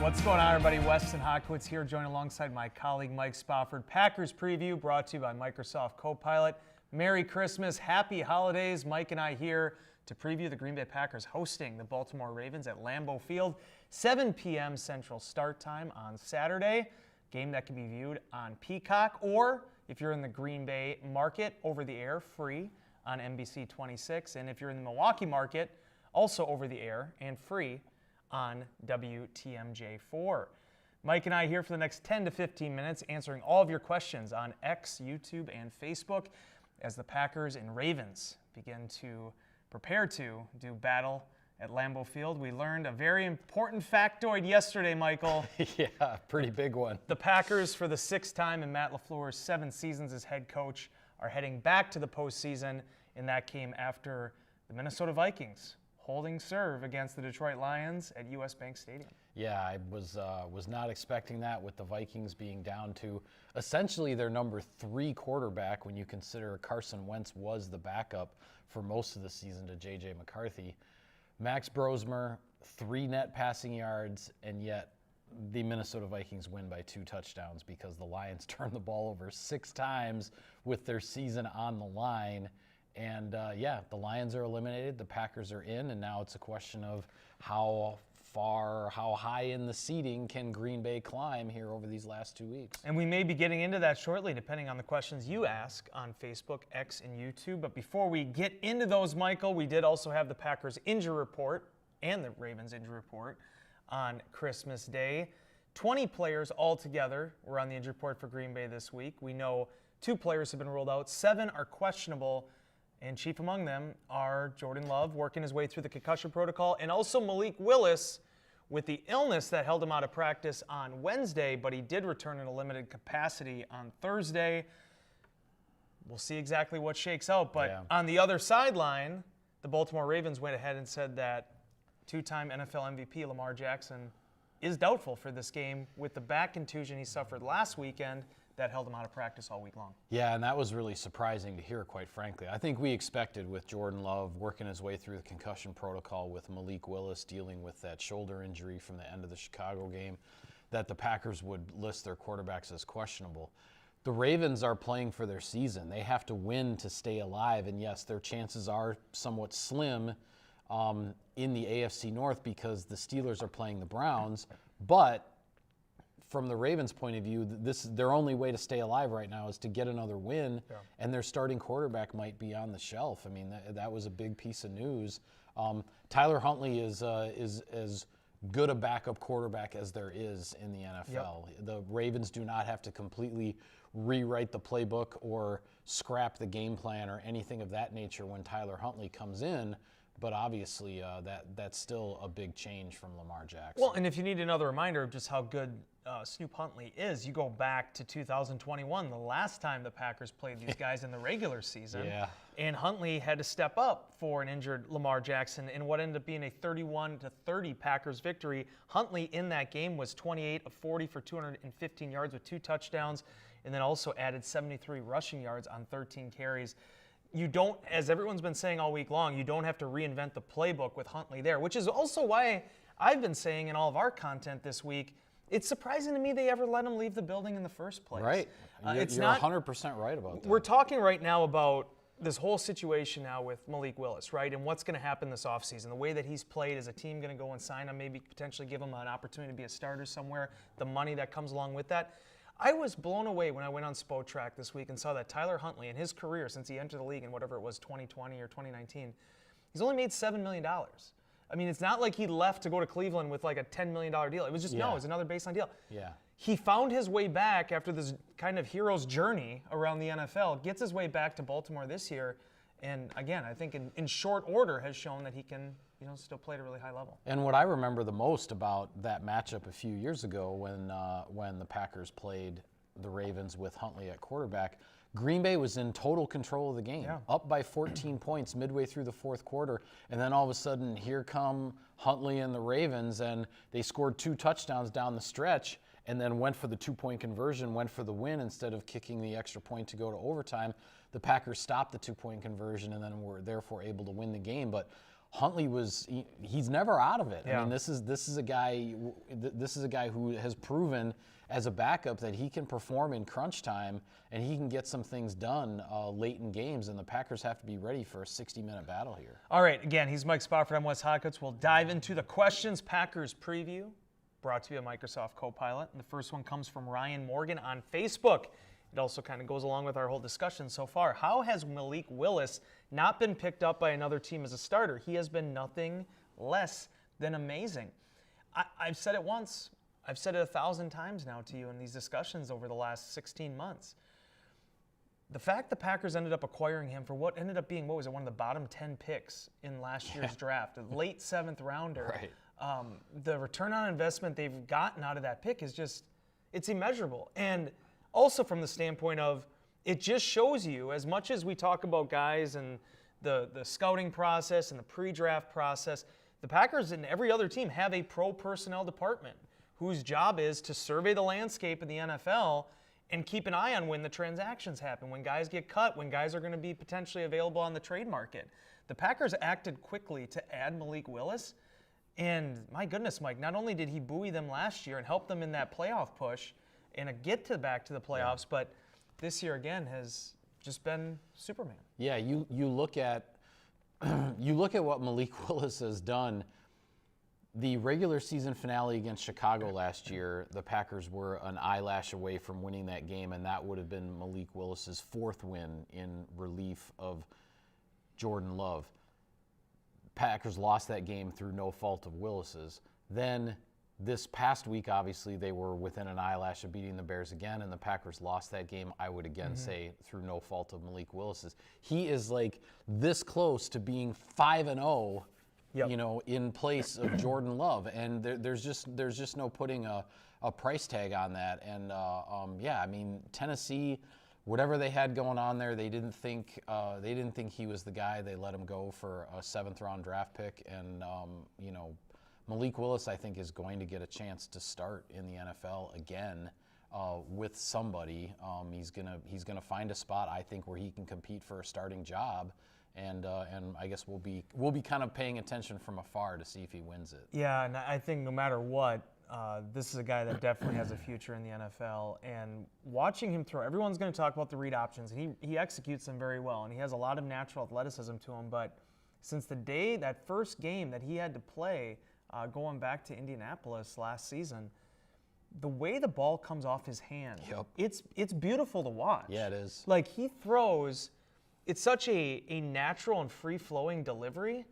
What's going on, everybody? Weston Hockwitz here, joined alongside my colleague Mike Spofford. Packers preview brought to you by Microsoft Copilot. Merry Christmas, happy holidays. Mike and I here to preview the Green Bay Packers hosting the Baltimore Ravens at Lambeau Field. 7 p.m. Central start time on Saturday. Game that can be viewed on Peacock, or if you're in the Green Bay market, over the air, free on NBC 26. And if you're in the Milwaukee market, also over the air and free on WTMJ4. Mike and I here for the next 10 to 15 minutes answering all of your questions on X, YouTube, and Facebook as the Packers and Ravens begin to prepare to do battle at Lambeau Field. We learned a very important factoid yesterday, Michael. Yeah, pretty big one. The Packers, for the sixth time in Matt LaFleur's 7 seasons as head coach, are heading back to the postseason, and that came after the Minnesota Vikings holding serve against the Detroit Lions at US Bank Stadium. Yeah, I was not expecting that, with the Vikings being down to essentially their number 3 quarterback when you consider Carson Wentz was the backup for most of the season to J.J. McCarthy. Max Brosmer, 3 net passing yards, and yet the Minnesota Vikings win by 2 touchdowns because the Lions turned the ball over 6 times with their season on the line. And yeah, the Lions are eliminated, the Packers are in, and now it's a question of how high in the seeding can Green Bay climb here over these last 2 weeks. And we may be getting into that shortly, depending on the questions you ask on Facebook, X, and YouTube. But before we get into those, Michael, we did also have the Packers injury report and the Ravens injury report on Christmas Day. 20 players altogether were on the injury report for Green Bay this week. We know 2 players have been ruled out. 7 are questionable, and chief among them are Jordan Love, working his way through the concussion protocol, and also Malik Willis with the illness that held him out of practice on Wednesday, but he did return in a limited capacity on Thursday. We'll see exactly what shakes out. But on the other sideline, the Baltimore Ravens went ahead and said that 2-time NFL MVP Lamar Jackson is doubtful for this game with the back contusion he suffered last weekend that held him out of practice all week long. Yeah, and that was really surprising to hear, quite frankly. I think we expected with Jordan Love working his way through the concussion protocol, with Malik Willis dealing with that shoulder injury from the end of the Chicago game, that the Packers would list their quarterbacks as questionable. The Ravens are playing for their season. They have to win to stay alive, and yes, their chances are somewhat slim in the AFC North because the Steelers are playing the Browns, but from the Ravens' point of view, their only way to stay alive right now is to get another win, and their starting quarterback might be on the shelf. I mean, that was a big piece of news. Tyler Huntley is as good a backup quarterback as there is in the NFL. The Ravens do not have to completely rewrite the playbook or scrap the game plan or anything of that nature when Tyler Huntley comes in. But obviously, that's still a big change from Lamar Jackson. Well, and if you need another reminder of just how good Snoop Huntley is, you go back to 2021, the last time the Packers played these guys in the regular season. And Huntley had to step up for an injured Lamar Jackson in what ended up being a 31-30 Packers victory. Huntley in that game was 28 of 40 for 215 yards with 2 touchdowns, and then also added 73 rushing yards on 13 carries. You don't, as everyone's been saying all week long, you don't have to reinvent the playbook with Huntley there, which is also why I've been saying in all of our content this week, it's surprising to me they ever let him leave the building in the first place. Right. You're 100% right about that. We're talking right now about this whole situation now with Malik Willis, right, and what's going to happen this offseason. The way that he's played, is a team going to go and sign him, maybe potentially give him an opportunity to be a starter somewhere, the money that comes along with that. I was blown away when I went on Spotrac this week and saw that Tyler Huntley, in his career since he entered the league in whatever it was, 2020 or 2019, he's only made $7 million. I mean, it's not like he left to go to Cleveland with like a $10 million deal. It was just, no, it was another baseline deal. He found his way back after this kind of hero's journey around the NFL, gets his way back to Baltimore this year, and again, I think in short order has shown that he can still play at a really high level. And what I remember the most about that matchup a few years ago when the Packers played the Ravens with Huntley at quarterback, Green Bay was in total control of the game, up by 14 points midway through the fourth quarter, and then all of a sudden here come Huntley and the Ravens, and they scored 2 touchdowns down the stretch and then went for the 2-point conversion, went for the win instead of kicking the extra point to go to overtime. The Packers stopped the 2-point conversion and then were therefore able to win the game. But Huntley he's never out of it. I mean, this is a guy who has proven as a backup that he can perform in crunch time and he can get some things done late in games, and the Packers have to be ready for a 60-minute battle here. All right, again, he's Mike Spofford. I'm Wes Hotkuts. We'll dive into the questions. Packers preview brought to you by Microsoft Copilot. And the first one comes from Ryan Morgan on Facebook. It also kind of goes along with our whole discussion so far. How has Malik Willis not been picked up by another team as a starter? He has been nothing less than amazing. I've said it once. I've said it 1,000 times now to you in these discussions over the last 16 months. The fact the Packers ended up acquiring him for what ended up being, one of the bottom 10 picks in last year's draft, a late 7th rounder. The return on investment they've gotten out of that pick is just, it's immeasurable. And also from the standpoint of, it just shows you, as much as we talk about guys and the scouting process and the pre-draft process, the Packers and every other team have a pro personnel department whose job is to survey the landscape of the NFL and keep an eye on when the transactions happen, when guys get cut, when guys are going to be potentially available on the trade market. The Packers acted quickly to add Malik Willis, and my goodness, Mike, not only did he buoy them last year and help them in that playoff push and get back to the playoffs, but this year again has just been Superman. Yeah, you look at you look at what Malik Willis has done. The regular season finale against Chicago last year, the Packers were an eyelash away from winning that game, and that would have been Malik Willis's 4th win in relief of Jordan Love. Packers lost that game through no fault of Willis's. Then this past week, obviously, they were within an eyelash of beating the Bears again, and the Packers lost that game, I would again say, through no fault of Malik Willis's. He is like this close to being 5-0, you know, in place of Jordan Love, and there's just no putting a price tag on that. And yeah, I mean, Tennessee, whatever they had going on there, they didn't think he was the guy. They let him go for a 7th-round draft pick, and you know, Malik Willis, I think, is going to get a chance to start in the NFL again with somebody. He's gonna find a spot, I think, where he can compete for a starting job. And I guess we'll be kind of paying attention from afar to see if he wins it. Yeah, and I think no matter what, this is a guy that definitely has a future in the NFL. And watching him throw, everyone's going to talk about the read options, and he executes them very well, and he has a lot of natural athleticism to him. But since the day, that first game that he had to play, going back to Indianapolis last season, the way the ball comes off his hand, it's beautiful to watch. Yeah, it is. Like, he throws. It's such a natural and free-flowing delivery.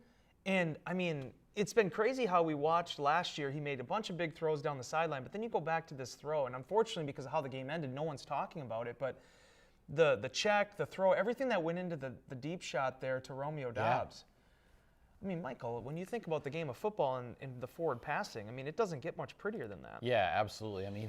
And, I mean, it's been crazy how we watched last year. He made a bunch of big throws down the sideline, but then you go back to this throw, and unfortunately, because of how the game ended, no one's talking about it, but the check, the throw, everything that went into the deep shot there to Romeo Doubs. I mean, Michael, when you think about the game of football and the forward passing, I mean, it doesn't get much prettier than that. Yeah, absolutely. I mean,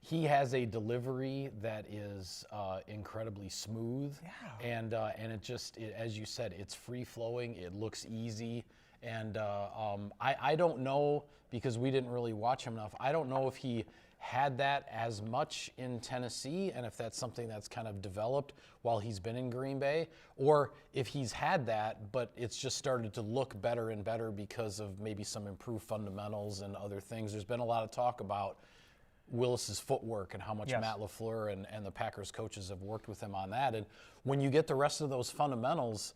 he has a delivery that is incredibly smooth, and it just, as you said, it's free flowing. It looks easy, and I don't know, because we didn't really watch him enough. I don't know if he had that as much in Tennessee, and if that's something that's kind of developed while he's been in Green Bay, or if he's had that, but it's just started to look better and better because of maybe some improved fundamentals and other things. There's been a lot of talk about Willis's footwork and how much Matt LaFleur and the Packers coaches have worked with him on that. And when you get the rest of those fundamentals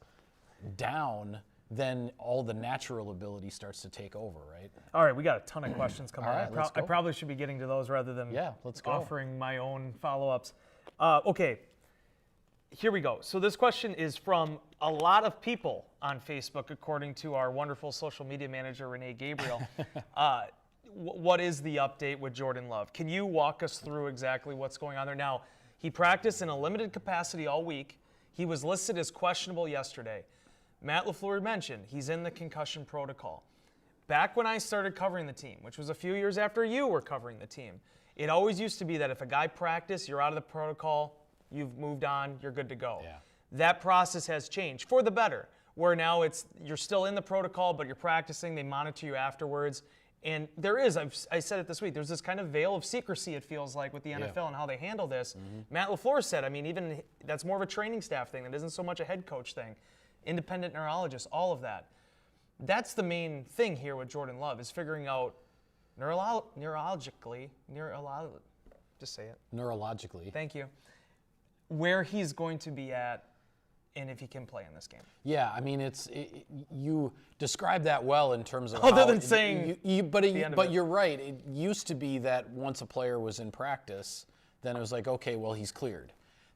down, then all the natural ability starts to take over, right? All right, we got a ton of questions coming All right, in. let's go. I probably should be getting to those rather than let's go. offering my own follow-ups. Okay, here we go. So this question is from a lot of people on Facebook, according to our wonderful social media manager, Renee Gabriel. What is the update with Jordan Love? Can you walk us through exactly what's going on there? Now, he practiced in a limited capacity all week. He was listed as questionable yesterday. Matt LaFleur mentioned he's in the concussion protocol. Back when I started covering the team, which was a few years after you were covering the team, it always used to be that if a guy practiced, you're out of the protocol, you've moved on, you're good to go. Yeah. That process has changed for the better, where now you're still in the protocol, but you're practicing, they monitor you afterwards. And there is, I said it this week, there's this kind of veil of secrecy, it feels like, with the NFL and how they handle this. Matt LaFleur said, I mean, even that's more of a training staff thing. That isn't so much a head coach thing. Independent neurologist, all of that. That's the main thing here with Jordan Love, is figuring out neurologically, just say it. Neurologically. Thank you. Where he's going to be at and if he can play in this game. Yeah, I mean, you describe that well in terms of other than saying but you're right. It used to be that once a player was in practice, then it was like, okay, well, he's cleared.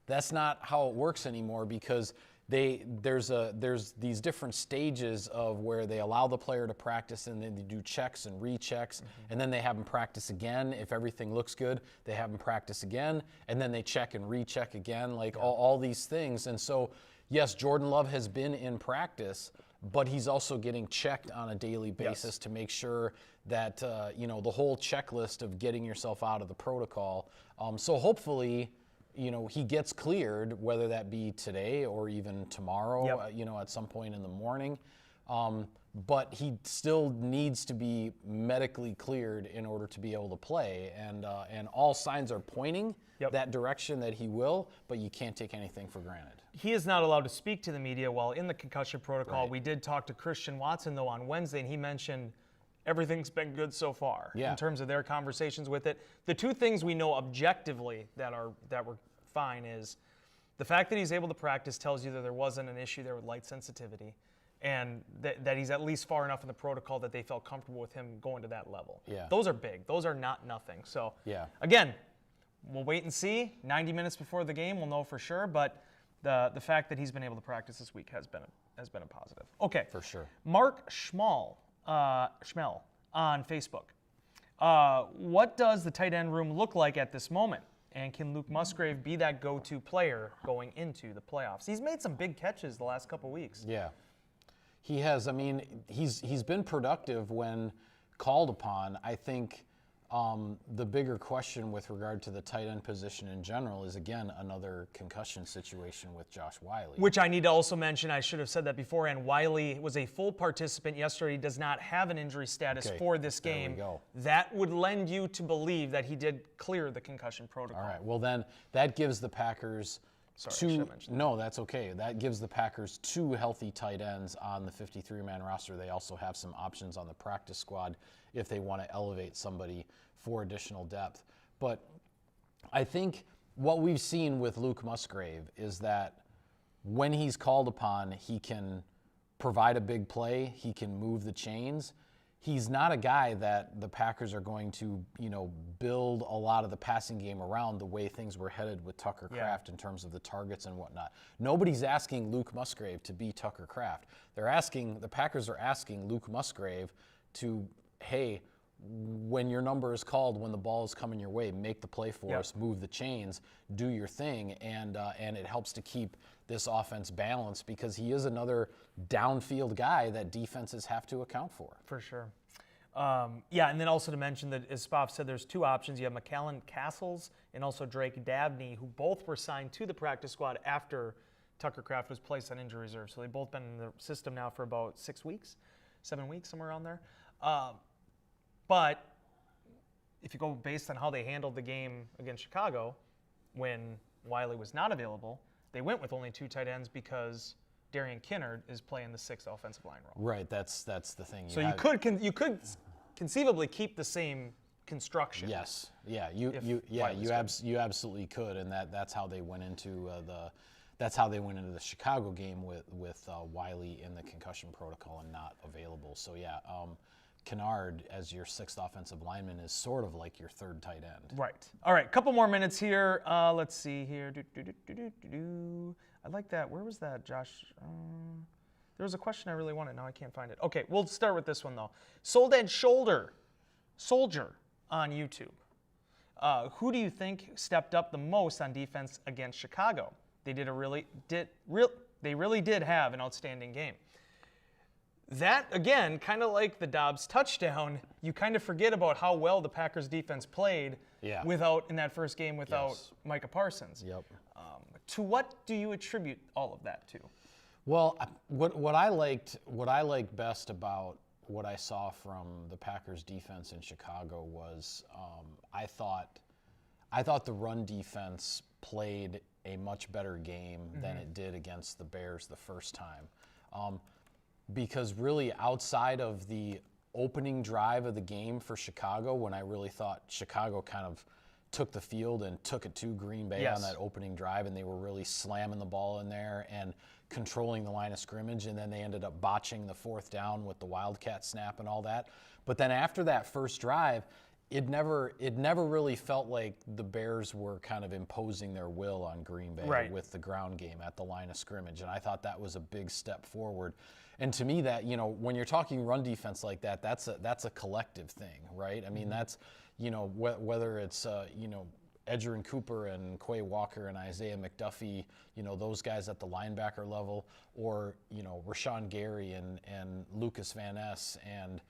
That's not how it works anymore, because there's these different stages of where they allow the player to practice, and then they do checks and rechecks, and then they have them practice again. If everything looks good, they have them practice again, and then they check and recheck again, like all these things. And so, yes, Jordan Love has been in practice, but he's also getting checked on a daily basis to make sure that the whole checklist of getting yourself out of the protocol. So hopefully, he gets cleared, whether that be today or even tomorrow, at some point in the morning. But he still needs to be medically cleared in order to be able to play. And all signs are pointing that direction that he will, but you can't take anything for granted. He is not allowed to speak to the media while in the concussion protocol. Right. We did talk to Christian Watson, though, on Wednesday, and he mentioned everything's been good so far in terms of their conversations with it. The two things we know objectively that were fine is The fact that he's able to practice tells you that there wasn't an issue there with light sensitivity, and that he's at least far enough in the protocol that they felt comfortable with him going to that level. Yeah. Those are big. Those are not nothing. So, Yeah. again, we'll wait and see. 90 minutes before the game, we'll know for sure. But the fact that he's been able to practice this week has been a positive. Okay. For sure. Mark Schmell on Facebook. What does the tight end room look like at this moment? And can Luke Musgrave be that go-to player going into the playoffs? He's made some big catches the last couple weeks. Yeah. He has. I mean, he's been productive when called upon. I think the bigger question with regard to the tight end position in general is, again, another concussion situation with Josh Whyle. Which I need to also mention, I should have said that beforehand, Whyle was a full participant yesterday. He does not have an injury status for this game. There we go. That would lend you to believe that he did clear the concussion protocol. All right. Well, then that gives the Packers Sorry, I should have mentioned that. No, that's okay. That gives the Packers 2 healthy tight ends on the 53-man roster. They also have some options on the practice squad if they want to elevate somebody for additional depth. But I think what we've seen with Luke Musgrave is that when he's called upon, he can provide a big play. He can move the chains. He's not a guy that the Packers are going to, build a lot of the passing game around the way things were headed with Tucker Kraft in terms of the targets and whatnot. Nobody's asking Luke Musgrave to be Tucker Kraft. The Packers are asking Luke Musgrave to, hey, when your number is called, when the ball is coming your way, make the play for us, move the chains, do your thing, and it helps to keep this offense balanced because he is another downfield guy that defenses have to account for. For sure. And then also to mention that, as Spoff said, there's 2 options. You have McCallan Castles and also Drake Dabney, who both were signed to the practice squad after Tucker Kraft was placed on injury reserve. So they've both been in the system now for about 7 weeks, somewhere around there. But if you go based on how they handled the game against Chicago, when Whyle was not available, they went with only 2 tight ends because Darian Kinnard is playing the 6th offensive line role. Right, that's the thing. So you could conceivably keep the same construction. Yes, yeah, you absolutely could, and that's how they went into the Chicago game with Whyle in the concussion protocol and not available. So yeah. Kinnard as your 6th offensive lineman is sort of like your 3rd tight end. Right. All right, couple more minutes here. Let's see here. I like that. Where was that, Josh? There was a question I really wanted. Now I can't find it. Okay, we'll start with this one, though. Soldier on YouTube. Who do you think stepped up the most on defense against Chicago? They really did have an outstanding game. That, again, kind of like the Dobbs touchdown, you kind of forget about how well the Packers defense played in that first game without Micah Parsons. Yep. To what do you attribute all of that to? Well, what I liked best about what I saw from the Packers defense in Chicago was I thought the run defense played a much better game than it did against the Bears the first time. Because really outside of the opening drive of the game for Chicago, when I really thought Chicago kind of took the field and took it to Green Bay on that opening drive, and they were really slamming the ball in there and controlling the line of scrimmage, and then they ended up botching the 4th down with the Wildcat snap and all that. But then after that first drive, it never really felt like the Bears were kind of imposing their will on Green Bay with the ground game at the line of scrimmage, and I thought that was a big step forward. And to me, that, when you're talking run defense like that, that's a collective thing, right? I mean, that's, whether it's Edgerrin Cooper and Quay Walker and Isaiah McDuffie, those guys at the linebacker level, or Rashawn Gary and Lucas Van Ness and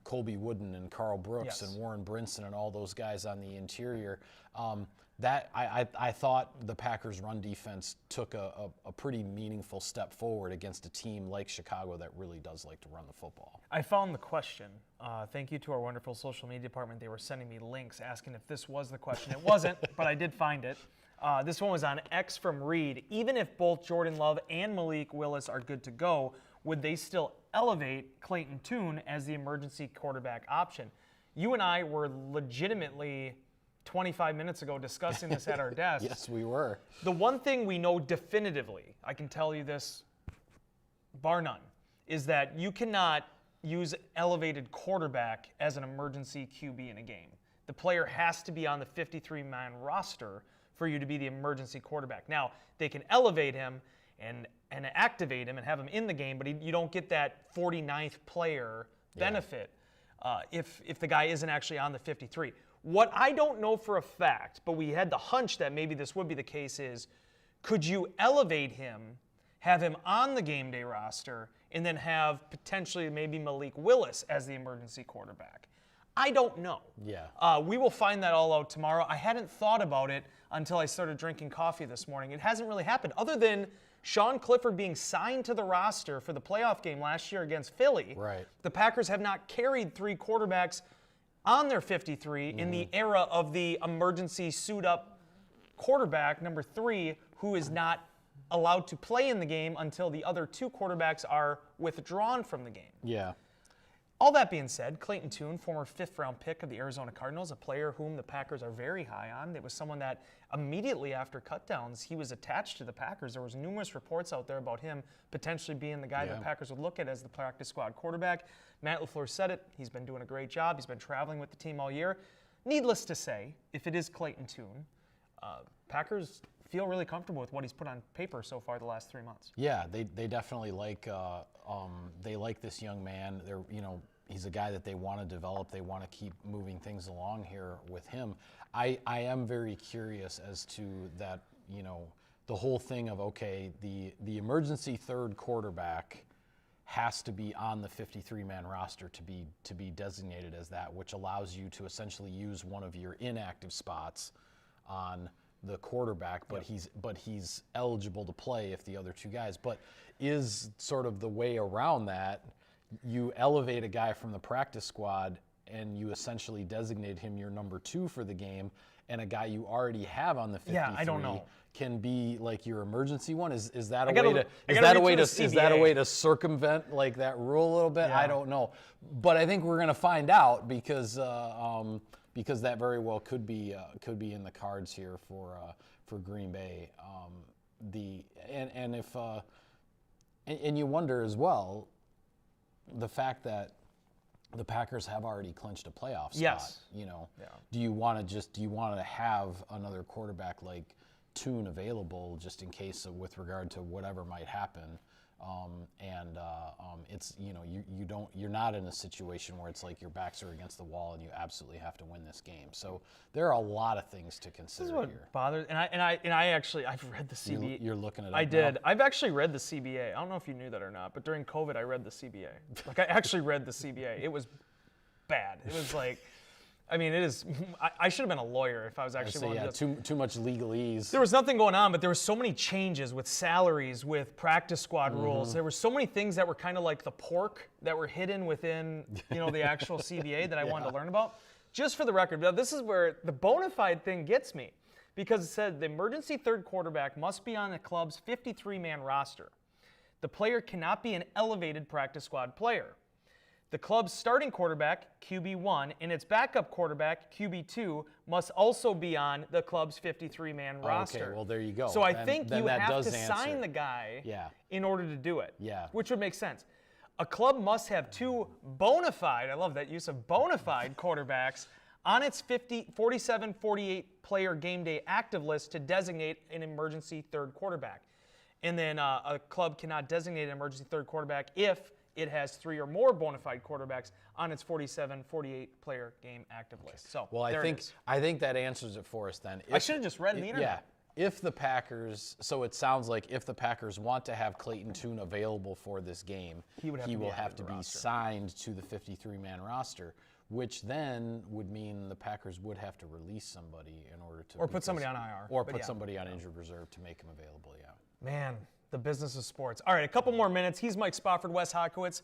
Colby Wooden and Carl Brooks and Warren Brinson and all those guys on the interior. That I thought the Packers' run defense took a pretty meaningful step forward against a team like Chicago that really does like to run the football. I found the question. Thank you to our wonderful social media department. They were sending me links asking if this was the question. It wasn't, but I did find it. This one was on X from Reed. Even if both Jordan Love and Malik Willis are good to go, would they still elevate Clayton Tune as the emergency quarterback option? You and I were legitimately 25 minutes ago discussing this at our desk. Yes, we were. The one thing we know definitively, I can tell you this, bar none, is that you cannot use elevated quarterback as an emergency QB in a game. The player has to be on the 53-man roster for you to be the emergency quarterback. Now, they can elevate him and activate him and have him in the game, but you don't get that 49th player benefit if the guy isn't actually on the 53. What I don't know for a fact, but we had the hunch that maybe this would be the case, is could you elevate him, have him on the game day roster, and then have potentially maybe Malik Willis as the emergency quarterback? I don't know. Yeah. We will find that all out tomorrow. I hadn't thought about it until I started drinking coffee this morning. It hasn't really happened, other than Sean Clifford being signed to the roster for the playoff game last year against Philly. Right. The Packers have not carried 3 quarterbacks on their 53 in the era of the emergency suit-up quarterback, number 3, who is not allowed to play in the game until the other 2 quarterbacks are withdrawn from the game. Yeah. All that being said, Clayton Tune, former 5th-round pick of the Arizona Cardinals, a player whom the Packers are very high on. It was someone that immediately after cutdowns, he was attached to the Packers. There was numerous reports out there about him potentially being the guy the Packers would look at as the practice squad quarterback. Matt LaFleur said it. He's been doing a great job. He's been traveling with the team all year. Needless to say, if it is Clayton Tune, Packers feel really comfortable with what he's put on paper so far the last 3 months. Yeah, they definitely like this young man. He's a guy that they want to develop. They want to keep moving things along here with him. I am very curious as to that, the whole thing of, okay, the emergency third quarterback has to be on the 53-man roster to be designated as that, which allows you to essentially use one of your inactive spots on the quarterback, but he's eligible to play if the other 2 guys. But is sort of the way around that, you elevate a guy from the practice squad and you essentially designate him your number 2 for the game, and a guy you already have on the 53 I don't know. can be like your emergency one. Is that a way to circumvent like that rule a little bit? Yeah. I don't know, but I think we're going to find out because that very well could be in the cards here for Green Bay. And you wonder as well, the fact that the Packers have already clinched a playoff spot. Yes. Do you want to have another quarterback like Tune available just in case with regard to whatever might happen? It's you're not in a situation where it's like your backs are against the wall and you absolutely have to win this game. So there are a lot of things to consider This is what here. bothers, and I actually I've read the CBA. You're looking at it. I did. I've actually read the CBA. I don't know if you knew that or not, but during COVID, I read the CBA. Like I actually read the CBA. It was bad. It was like, I mean, it is. I should have been a lawyer if I was actually one of the. Too much legalese. There was nothing going on, but there were so many changes with salaries, with practice squad rules. There were so many things that were kind of like the pork that were hidden within, the actual CBA that I wanted to learn about. Just for the record, now this is where the bona fide thing gets me, because it said the emergency third quarterback must be on the club's 53-man roster. The player cannot be an elevated practice squad player. The club's starting quarterback, QB1, and its backup quarterback, QB2, must also be on the club's 53-man roster. Okay, well, there you go. So I think you have to answer. sign the guy in order to do it, Yeah. which would make sense. A club must have 2 bona fide, I love that use of bona fide quarterbacks on its 47-48 player game day active list to designate an emergency third quarterback. And then a club cannot designate an emergency third quarterback if it has 3 or more bona fide quarterbacks on its 47-48 player game active list. So, well, I think that answers it for us then. I should have just read the internet. Yeah. If the Packers, so it sounds like if the Packers want to have Clayton Tune available for this game, he will have to be signed to the 53-man roster, which then would mean the Packers would have to release somebody in order to put somebody on IR. Or put somebody on injured reserve to make him available, Man, the business of sports. All right, a couple more minutes. He's Mike Spofford, Wes Hockowitz.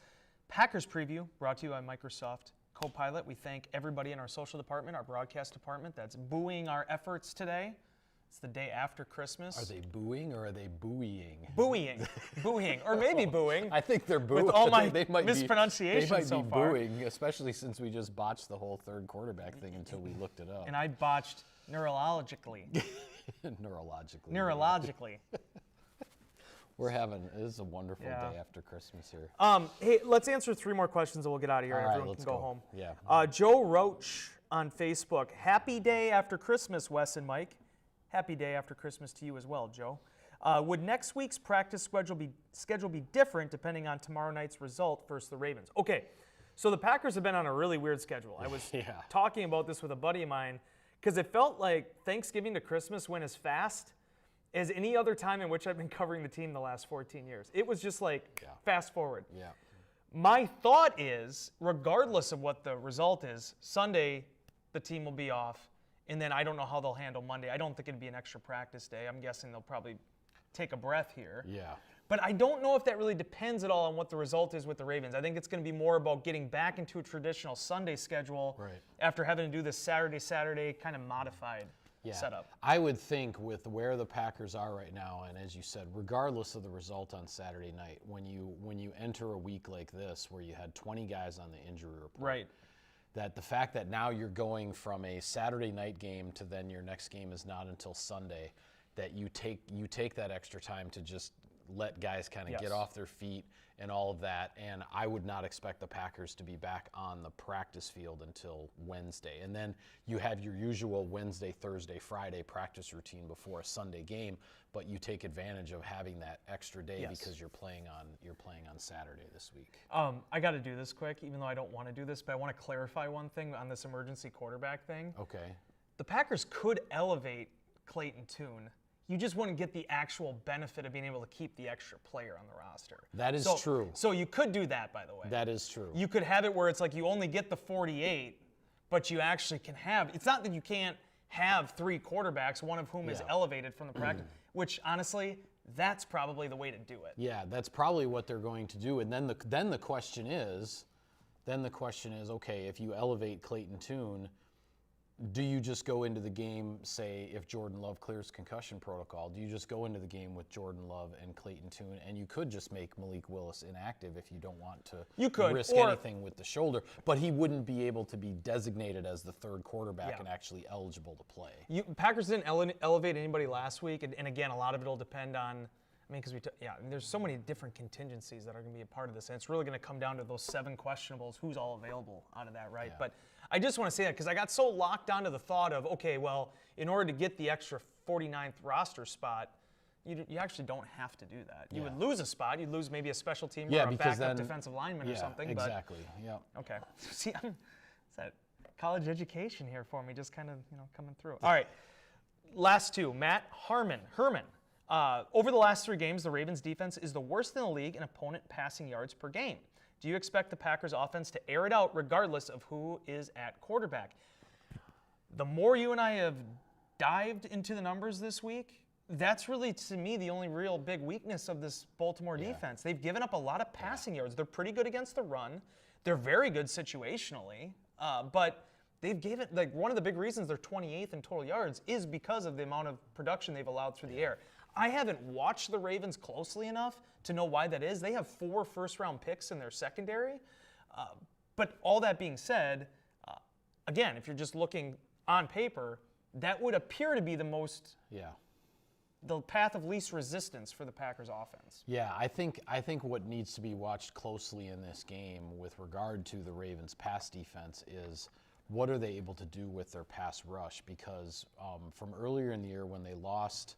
Packers preview brought to you by Microsoft Copilot. We thank everybody in our social department, our broadcast department that's buoying our efforts today. It's the day after Christmas. Are they booing or are they buoying? Booing. Booing. Or maybe booing. I think they're booing. With all my they might mispronunciations they might so be far. booing, especially since we just botched the whole third quarterback thing until we looked it up. And I botched neurologically. Neurologically. Neurologically. This is a wonderful day after Christmas here. Hey, let's answer 3 more questions and we'll get out of here. All right, Everyone let's can go go. home. Yeah. Joe Roach on Facebook. Happy day after Christmas, Wes and Mike. Happy day after Christmas to you as well, Joe. Would next week's practice schedule be different depending on tomorrow night's result versus the Ravens? Okay, so the Packers have been on a really weird schedule. I was talking about this with a buddy of mine because it felt like Thanksgiving to Christmas went as fast as any other time in which I've been covering the team the last 14 years. It was just like fast forward. Yeah. My thought is, regardless of what the result is, Sunday the team will be off, and then I don't know how they'll handle Monday. I don't think it'd be an extra practice day. I'm guessing they'll probably take a breath here. Yeah. But I don't know if that really depends at all on what the result is with the Ravens. I think it's going to be more about getting back into a traditional Sunday schedule after having to do this Saturday kind of modified setup. I would think with where the Packers are right now, and as you said, regardless of the result on Saturday night, when you enter a week like this where you had 20 guys on the injury report, that the fact that now you're going from a Saturday night game to then your next game is not until Sunday, that you take that extra time to just let guys kind of get off their feet and all of that. And I would not expect the Packers to be back on the practice field until Wednesday. And then you have your usual Wednesday, Thursday, Friday practice routine before a Sunday game, but you take advantage of having that extra day because you're playing on Saturday this week. I got to do this quick, even though I don't want to do this, but I want to clarify one thing on this emergency quarterback thing. Okay. The Packers could elevate Clayton Tune. You just wouldn't get the actual benefit of being able to keep the extra player on the roster. That is true. So you could do that, by the way. That is true. You could have it where it's like you only get the 48, but you actually can have, it's not that you can't have 3 quarterbacks, one of whom is elevated from the practice, which honestly, that's probably the way to do it. Yeah, that's probably what they're going to do. And then the question is, okay, if you elevate Clayton Tune, do you just go into the game, say, if Jordan Love clears concussion protocol, do you just go into the game with Jordan Love and Clayton Tune, and you could just make Malik Willis inactive if you don't want to risk anything with the shoulder, but he wouldn't be able to be designated as the third quarterback and actually eligible to play. Packers didn't elevate anybody last week, and again, a lot of it will depend on, because there's so many different contingencies that are going to be a part of this, and it's really going to come down to those 7 questionables, who's all available out of that, right? Yeah. But I just want to say that because I got so locked onto the thought of, okay, well, in order to get the extra 49th roster spot, you actually don't have to do that. You would lose a spot. You'd lose maybe a special team or a backup defensive lineman or something. Exactly. Yeah. Okay. See, it's that college education here for me, just kind of coming through. All right. Last 2. Matt Herman. Over the last 3 games, the Ravens' defense is the worst in the league in opponent passing yards per game. Do you expect the Packers' offense to air it out regardless of who is at quarterback? The more you and I have dived into the numbers this week, that's really, to me, the only real big weakness of this Baltimore defense. They've given up a lot of passing yards. They're pretty good against the run. They're very good situationally, but they've given, one of the big reasons they're 28th in total yards is because of the amount of production they've allowed through the air. I haven't watched the Ravens closely enough to know why that is. They have 4 first-round picks in their secondary. But all that being said, again, if you're just looking on paper, that would appear to be the path of least resistance for the Packers offense. Yeah, I think what needs to be watched closely in this game with regard to the Ravens' pass defense is what are they able to do with their pass rush? Because from earlier in the year when they lost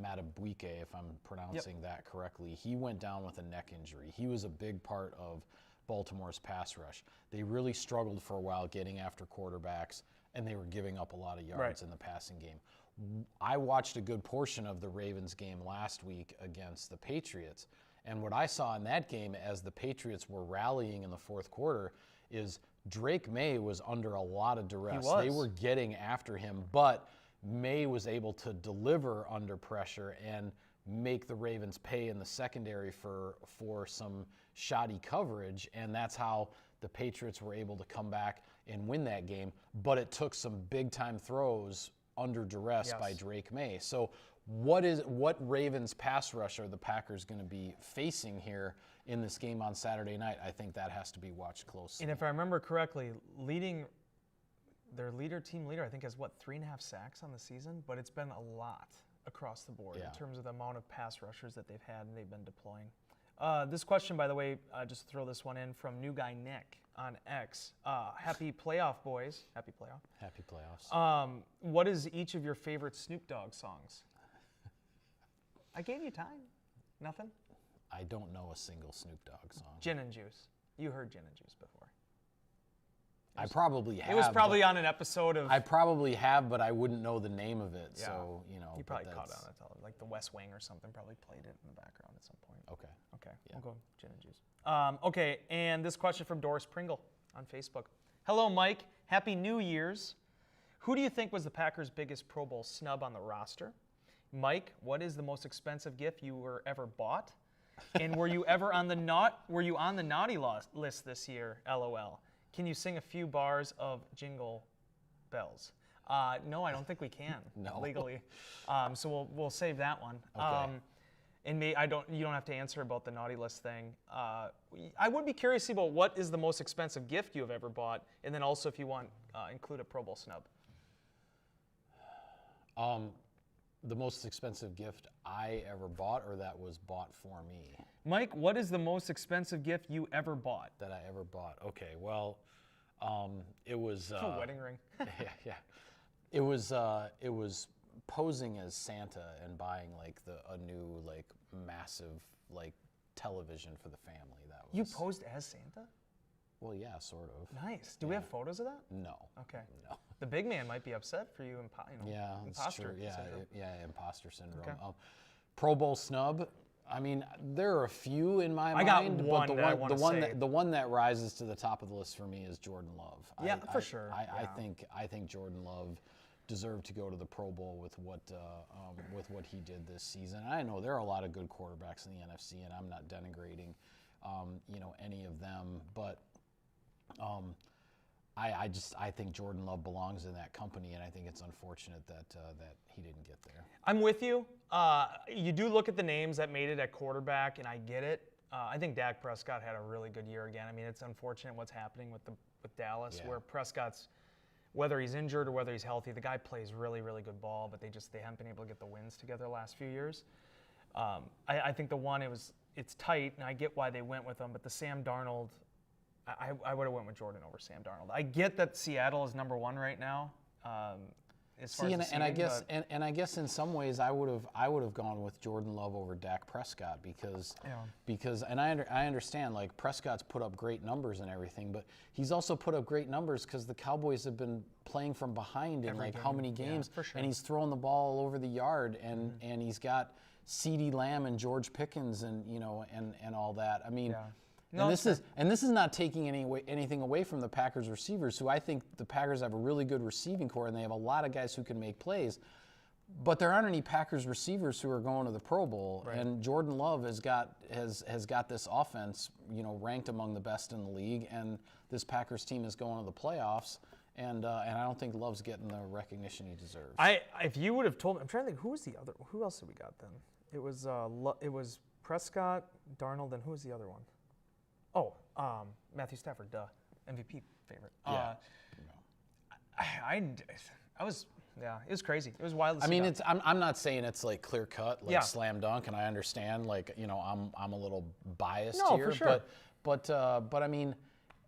Matabuike, if I'm pronouncing that correctly, he went down with a neck injury. He was a big part of Baltimore's pass rush. They really struggled for a while getting after quarterbacks, and they were giving up a lot of yards in the passing game. I watched a good portion of the Ravens game last week against the Patriots, and what I saw in that game as the Patriots were rallying in the fourth quarter is Drake May was under a lot of duress. They were getting after him, but May was able to deliver under pressure and make the Ravens pay in the secondary for some shoddy coverage, and that's how the Patriots were able to come back and win that game. But it took some big-time throws under duress Yes. by Drake May. So what Ravens pass rush are the Packers going to be facing here in this game on Saturday night? I think that has to be watched closely. And if I remember correctly, their team leader, I think, has 3.5 sacks on the season, but it's been a lot across the board in terms of the amount of pass rushers that they've had and they've been deploying. This question, by the way, just to throw this one in from new guy Nick on X. Happy playoff, boys. Happy playoff. Happy playoffs. What is each of your favorite Snoop Dogg songs? I gave you time. Nothing? I don't know a single Snoop Dogg song. Gin and Juice. You heard Gin and Juice before. I probably have. It was probably on an episode of... I probably have, but I wouldn't know the name of it. Yeah. So, You probably caught on it. Like the West Wing or something probably played it in the background at some point. Okay. Okay, Yeah. we'll go Gin and Juice. Okay, and this question from Doris Pringle on Facebook. Hello, Mike. Happy New Year's. Who do you think was the Packers' biggest Pro Bowl snub on the roster? Mike, what is the most expensive gift you were ever bought? And were you ever on the naughty list this year? LOL. Can you sing a few bars of Jingle Bells? No, I don't think we can legally. So we'll save that one. Okay. And you don't have to answer about the naughty list thing. I would be curious about what is the most expensive gift you have ever bought, and then also if you want include a Pro Bowl snub. The most expensive gift I ever bought, or that was bought for me? Mike, what is the most expensive gift you ever bought? That I ever bought. Okay, well, it was A wedding ring. yeah. It was posing as Santa and buying like a new like massive like television for the family. That was. You posed as Santa? Well, yeah, sort of. Nice. Do we have photos of that? No. Okay. No. The big man might be upset for you. Yeah, it's imposter true. Yeah, syndrome. imposter syndrome. Okay. Pro Bowl snub. I mean, there are a few in my I got mind, one but that I wanna say. the one that rises to the top of the list for me is Jordan Love. Yeah, for sure. I think Jordan Love deserved to go to the Pro Bowl with what he did this season. And I know there are a lot of good quarterbacks in the NFC, and I'm not denigrating, any of them, but. I think Jordan Love belongs in that company, and I think it's unfortunate that he didn't get there. I'm with you. You do look at the names that made it at quarterback, and I get it. I think Dak Prescott had a really good year again. I mean, it's unfortunate what's happening with Dallas, where Prescott's, whether he's injured or whether he's healthy, the guy plays really, really good ball, but they haven't been able to get the wins together the last few years. I think the one, it's tight, and I get why they went with him, but the Sam Darnold, I would have went with Jordan over Sam Darnold. I get that Seattle is number one right now. I guess in some ways I would have gone with Jordan Love over Dak Prescott because I understand like Prescott's put up great numbers and everything, but he's also put up great numbers because the Cowboys have been playing from behind in like how many games, for sure. And he's throwing the ball all over the yard, and he's got CeeDee Lamb and George Pickens and and all that. I mean. Yeah. And this is not taking anything away from the Packers receivers, who I think the Packers have a really good receiving core, and they have a lot of guys who can make plays. But there aren't any Packers receivers who are going to the Pro Bowl, Right. and Jordan Love has got this offense, ranked among the best in the league, and this Packers team is going to the playoffs, and I don't think Love's getting the recognition he deserves. If you would have told me, I'm trying to think who else did we got then? It was Prescott, Darnold, and who was the other one? Oh, Matthew Stafford, duh, MVP favorite. Yeah. It was crazy. It was wild to see. I mean, that. I'm not saying it's like clear cut, like Yeah. slam dunk, and I understand, like I'm a little biased No, here, for sure. but I mean,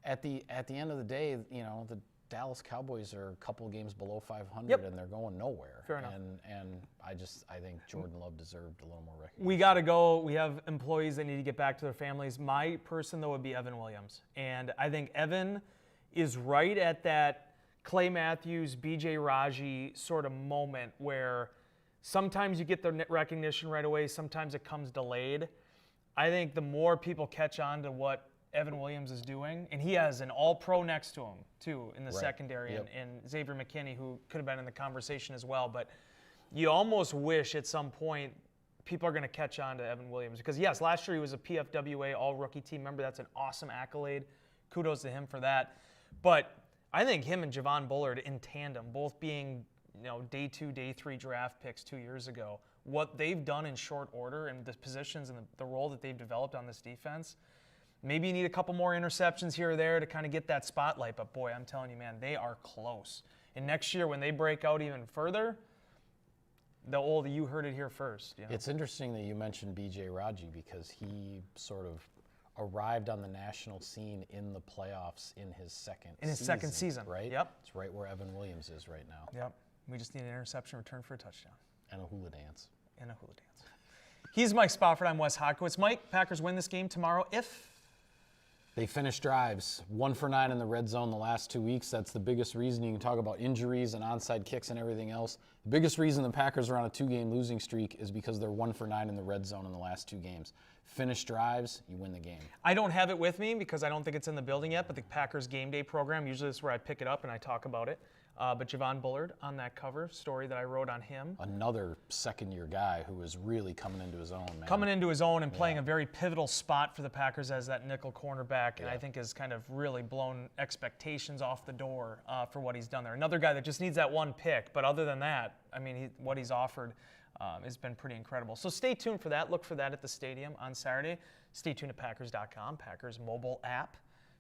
at the end of the day, the Dallas Cowboys are a couple games below 500, Yep. and they're going nowhere. Fair enough. And I think Jordan Love deserved a little more recognition. We got to go. We have employees that need to get back to their families. My person, though, would be Evan Williams. And I think Evan is right at that Clay Matthews, B.J. Raji sort of moment where sometimes you get the recognition right away, sometimes it comes delayed. I think the more people catch on to what Evan Williams is doing, and he has an all-pro next to him, too, in the Right. secondary, Yep. and Xavier McKinney, who could have been in the conversation as well. But you almost wish at some point people are going to catch on to Evan Williams. Because, yes, last year he was a PFWA all-rookie team member. That's an awesome accolade. Kudos to him for that. But I think him and Javon Bullard in tandem, both being day 2, day 3 draft picks 2 years ago, what they've done in short order and the positions and the role that they've developed on this defense, maybe you need a couple more interceptions here or there to kind of get that spotlight. But boy, I'm telling you, man, they are close. And next year when they break out even further, you heard it here first. It's interesting that you mentioned B.J. Raji because he sort of arrived on the national scene in the playoffs in his second season, right? Yep. It's right where Evan Williams is right now. Yep. We just need an interception return for a touchdown. And a hula dance. He's Mike Spofford. I'm Wes Hodkiewicz. Mike, Packers win this game tomorrow if they finish drives. 1 for 9 in the red zone the last 2 weeks. That's the biggest reason. You can talk about injuries and onside kicks and everything else. The biggest reason the Packers are on a 2-game losing streak is because they're 1 for 9 in the red zone in the last 2 games. Finish drives, you win the game. I don't have it with me because I don't think it's in the building yet, but the Packers game day program, usually this is where I pick it up and I talk about it. But Javon Bullard on that cover story that I wrote on him. Another second-year guy who is really coming into his own, man. Coming into his own and playing a very pivotal spot for the Packers as that nickel cornerback, and I think has kind of really blown expectations off the door for what he's done there. Another guy that just needs that one pick, but other than that, I mean, what he's offered has been pretty incredible. So stay tuned for that. Look for that at the stadium on Saturday. Stay tuned to Packers.com, Packers mobile app.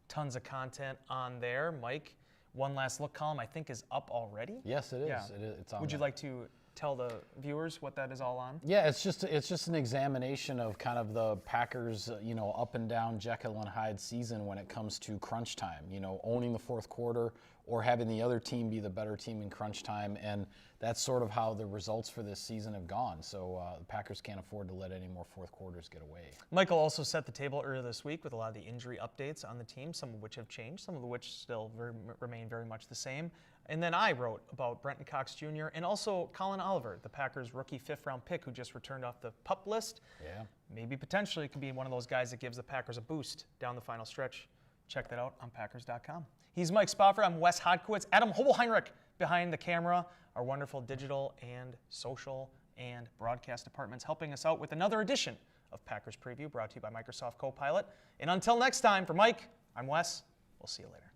Tons of content on there. Mike, one last look column I think is up already. Yes, it is. Yeah. It's on. Would you like to tell the viewers what that is all on? Yeah, it's just an examination of kind of the Packers, up and down Jekyll and Hyde season when it comes to crunch time. Owning the fourth quarter or having the other team be the better team in crunch time, and that's sort of how the results for this season have gone. So the Packers can't afford to let any more fourth quarters get away. Michael also set the table earlier this week with a lot of the injury updates on the team, some of which have changed, some of which still remain very much the same. And then I wrote about Brenton Cox Jr. and also Colin Oliver, the Packers rookie 5th-round pick who just returned off the PUP list. Yeah. Maybe potentially could be one of those guys that gives the Packers a boost down the final stretch. Check that out on Packers.com. He's Mike Spofford. I'm Wes Hodkiewicz. Adam Hobelheinrich behind the camera, our wonderful digital and social and broadcast departments helping us out with another edition of Packers Preview brought to you by Microsoft Copilot. And until next time, for Mike, I'm Wes. We'll see you later.